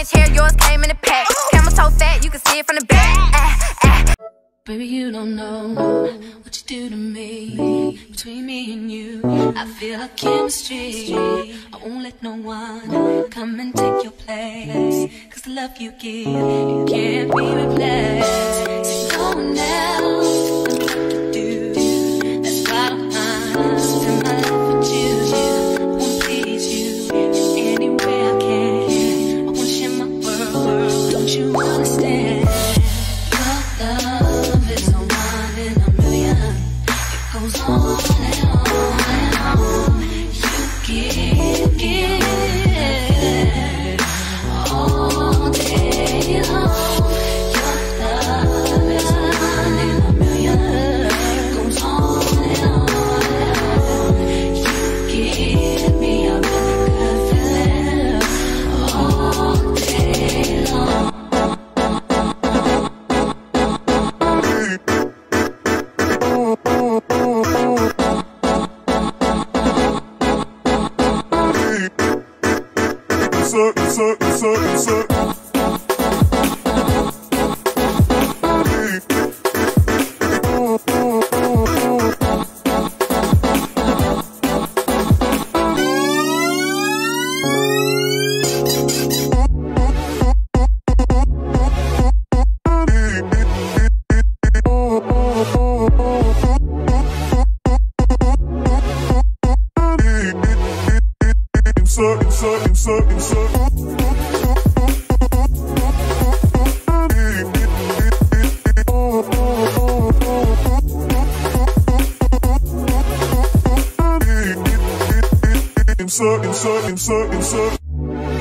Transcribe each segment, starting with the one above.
4-inch hair, yours came in a pack. Camel toe fat, you can see it from the back. Baby, you don't know what you do to me. Between me and you, I feel like chemistry. I won't let no one come and take your place. Cause the love you give, it can't be replaced. There's no one else can do what you do. That's why I'm honest in my love with you. I wanna please you in any way I can. I wanna share my world, don't you understand? Your love is a one in a million. It goes on and on and on. You give all day long. Your love is a one in a million. It goes on and on and on. You give me a really good feeling all day long.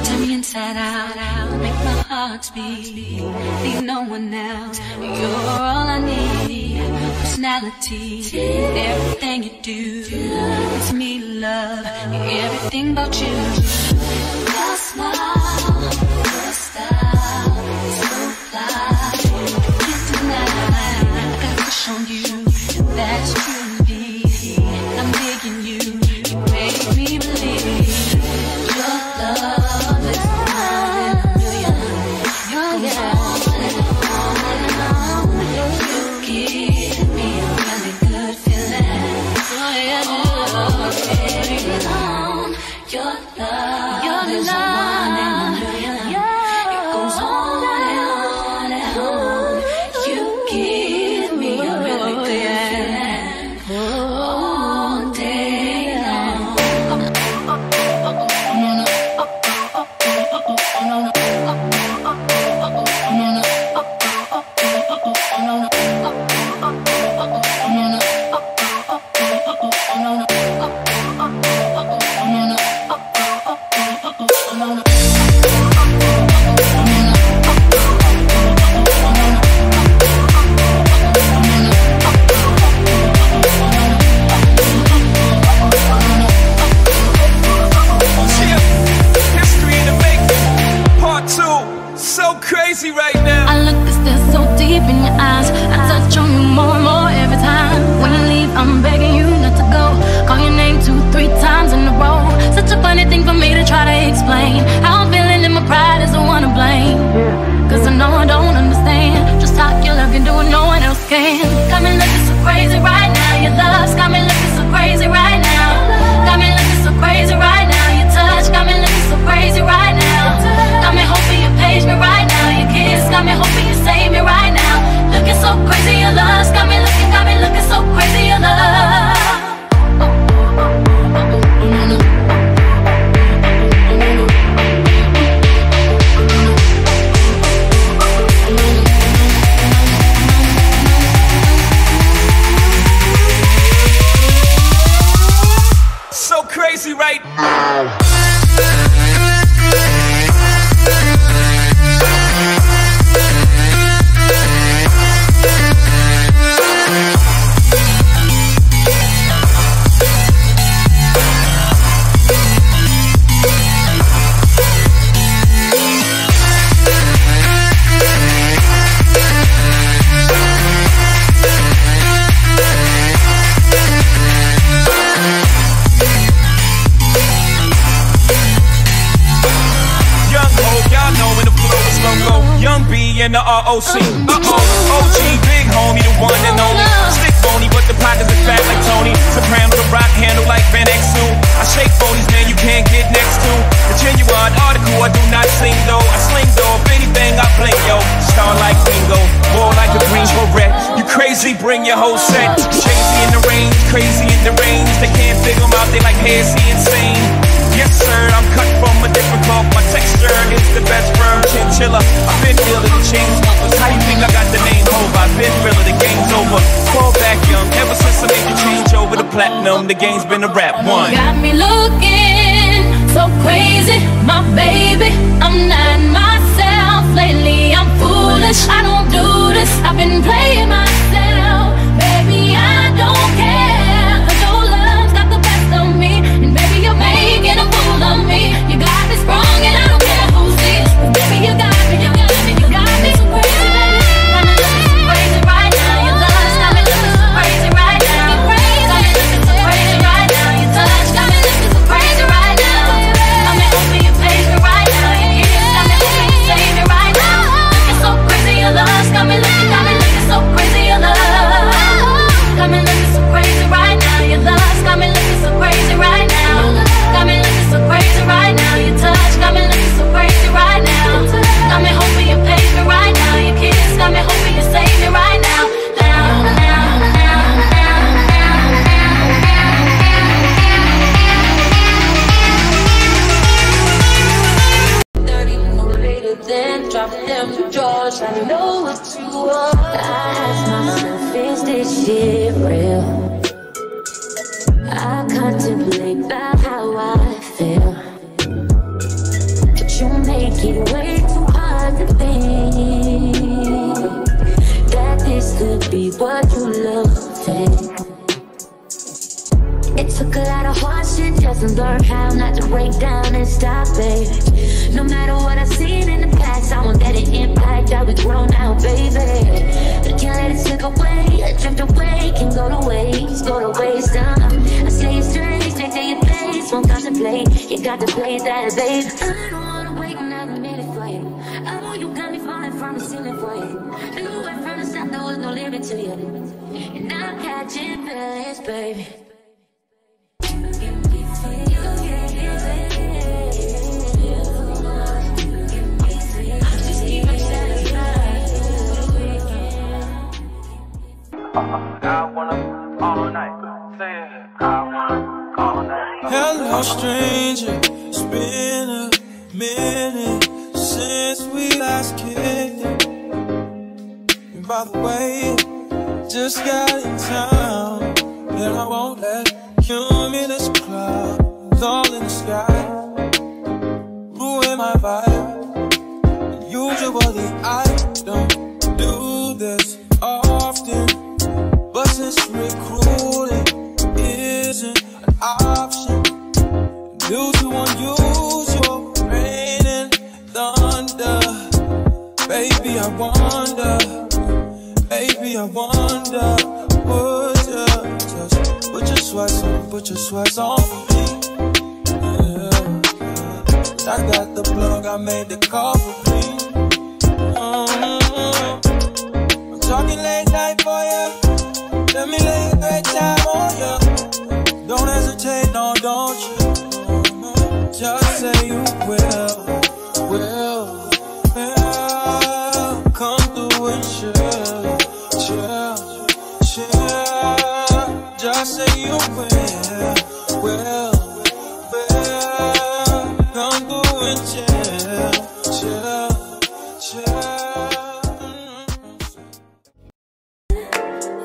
Turn me inside out, make my heart speed. Need no one else, you're all I need. Personality, everything you do, it's me to love, everything about you. Your smile, your style, so fly, can't deny. I got a crush on you, that's true indeed. I'm digging you, you make me believe. Your love is one in a million. It goes on and on and on. You give me a really good feeling. All day long. Your love is one in a million. It goes on and on and on. You give me a really good feeling all day long. No, no. and the ROC. OG, big homie, the one and only. Stick bony, but the pockets are fat like Tony. Soprano, the rock handle like Van Exel. I shake phonies, man, you can't get next to. The genuine article, I do not sing though. I sling though, if anything, I blink, yo. Star like bingo, war like a green red. You crazy, bring your whole set. Crazy in the range, crazy in the range. They can't figure them out, they like, hey, is he insane? Yes, sir, I'm cut from a different cloth. My texture is the best firm chinchilla. I've been feeling the change movers. How you think I got the name over? I've been feeling the game's over. Fall back young, ever since I made the change over to platinum. The game's been a rap one. Got me looking so crazy, my baby. I'm not myself lately. I'm foolish. I don't do this. I've been playing myself, baby. I don't care. 'Cause your love's got the best of me, and baby, you're making a fool of me. You got me sprung, and I don't care who sees. Baby, you got me, you got me, you got me so crazy, baby. Got me looking so crazy right now. Your love's got me looking so crazy right now. Got me looking so crazy right now. Your touch got me looking so crazy right now. Got me hoping you page me right now. Your kiss got me hoping you save me right now. Looking so crazy, your love's got me looking so crazy, your love. Got me looking so crazy right now. Your love's got me looking so crazy right now. Got me looking so crazy right now. Your touch got me looking so crazy right now. Got me hoping you page me right now. Your kiss got me hoping you save me right now. Then drop them drawers. I know what you want. I ask myself, is this shit real? I contemplate about how I feel, but you make it way too hard to think that this could be what you love. It took a lot of hard shit just to learn how not to break down and stop it. No matter what I've seen in the past, I won't let it impact how we grow now, baby. But can't let it slip away, drift away, can go to waste, I say it straight to your face, won't contemplate. You got to play that, babe. I don't wanna wait another minute for you. I know you got me falling from the ceiling for you. Knew it from the start, there was no limit to you. And I'm catching feelings, baby. I wanna all night. Say it. I wanna all night. Hello, stranger. It's been a minute since we last kicked it. And by the way, just got in town, and I won't let cumulus clouds all in the sky ruin my vibe. Usually I don't do this often, but since recruiting isn't an option, due to unusual rain and thunder, baby I wonder, would you put your sweats on for me? Yeah. I got the plug, I made the call for me. I'm talking late night for ya. Let me lay a great time on ya. Don't hesitate, no, don't you? Just say you will. Come through and chill. Just say you will. Come through and chill.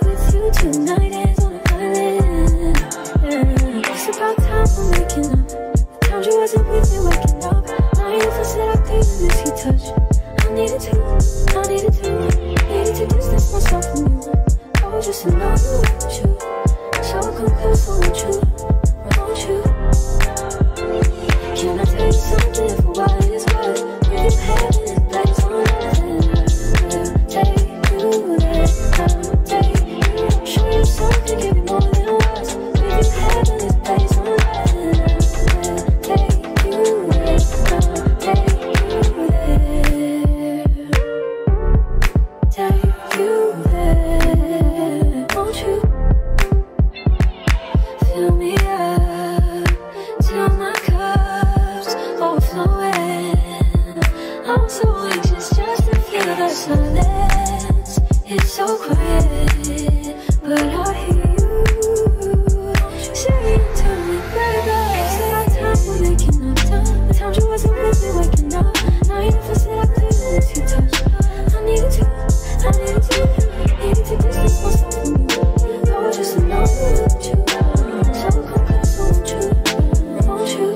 With you tonight is on a island. It's about time we're making up. The times you wasn't with me waking up. Now you feel said I couldn't miss your touch. I needed to distance myself from you. I was just to know you were true. So I confess, won't you? Can I tell you something for what it's worth? If you have it, that's on nothing. I'll take you there, I'll take you. Show you something, give you more than words. If you have it, that's on nothing. I'll take you there, I'll take you there. I'm so anxious just to feel the silence. It's so quiet, but I hear you saying to me, baby, say our time we're making up time. The times you wasn't really waking up. Now you never said I couldn't miss your touch. I needed to distance myself from you. I was just alone with you. So close, won't you?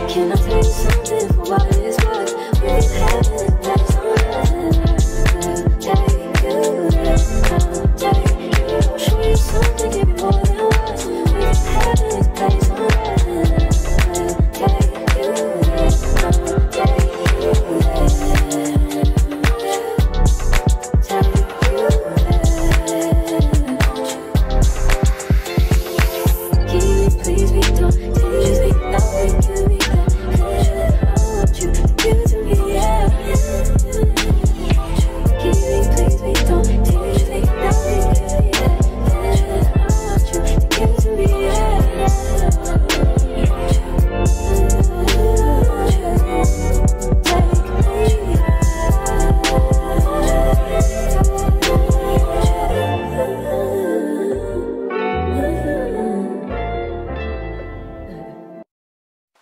Can I tell you something for what it is worth? We've been having it that's I'll show you something, give you more than words. We've been having it that's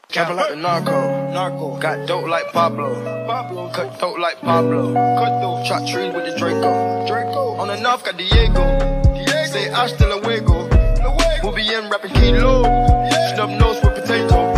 Trapping like the narco. Got dope like Pablo. Cut throat like Pablo. Chop trees with the Draco. On the north got Diego. Say hasta luego. We'll be in rapping kilo. Snub nose with potato.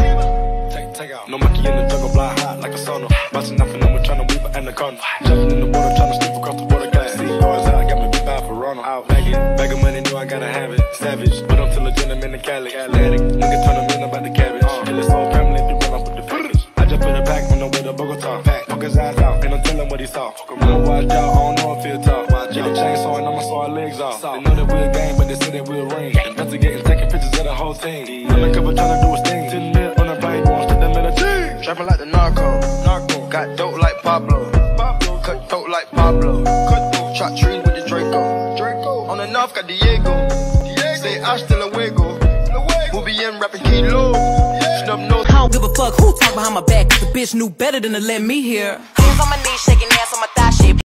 Take out. No monkey in the jungle, blind hot like a sauna. Bouncing off and I'm trying to weave an anaconda. Jumping in the water, trying to slip across the water. Got see cars out, got me big bad for Ronald. Out bag of money, knew I gotta have it. Savage, but I'm still a gentleman in Cali. Athletic, nigga turn them in about the cabbage. Kill his whole family, they run off with the package. I just put a pack on the way to Bogota. Poke his eyes out, and I'm telling what he saw. I'ma watch out, I don't know if he'll talk. Get a chainsaw and I'ma saw our legs off. They know that we're a gang, but they say that we'll ring. Investigating, taking pictures of the whole thing. Undercover trying to do his thing. 10 mil on the bike, won't stick them in a G. Trapping like the narco. Got dope like Pablo. Cut throat like Pablo. Chop trees with the Draco. On the north got Diego. Say hasta luego. We'll be in rapping kilo. Snub nose. I don't give a fuck who talk behind my back. The bitch knew better than to let me hear. Hands on my knees, shaking ass on my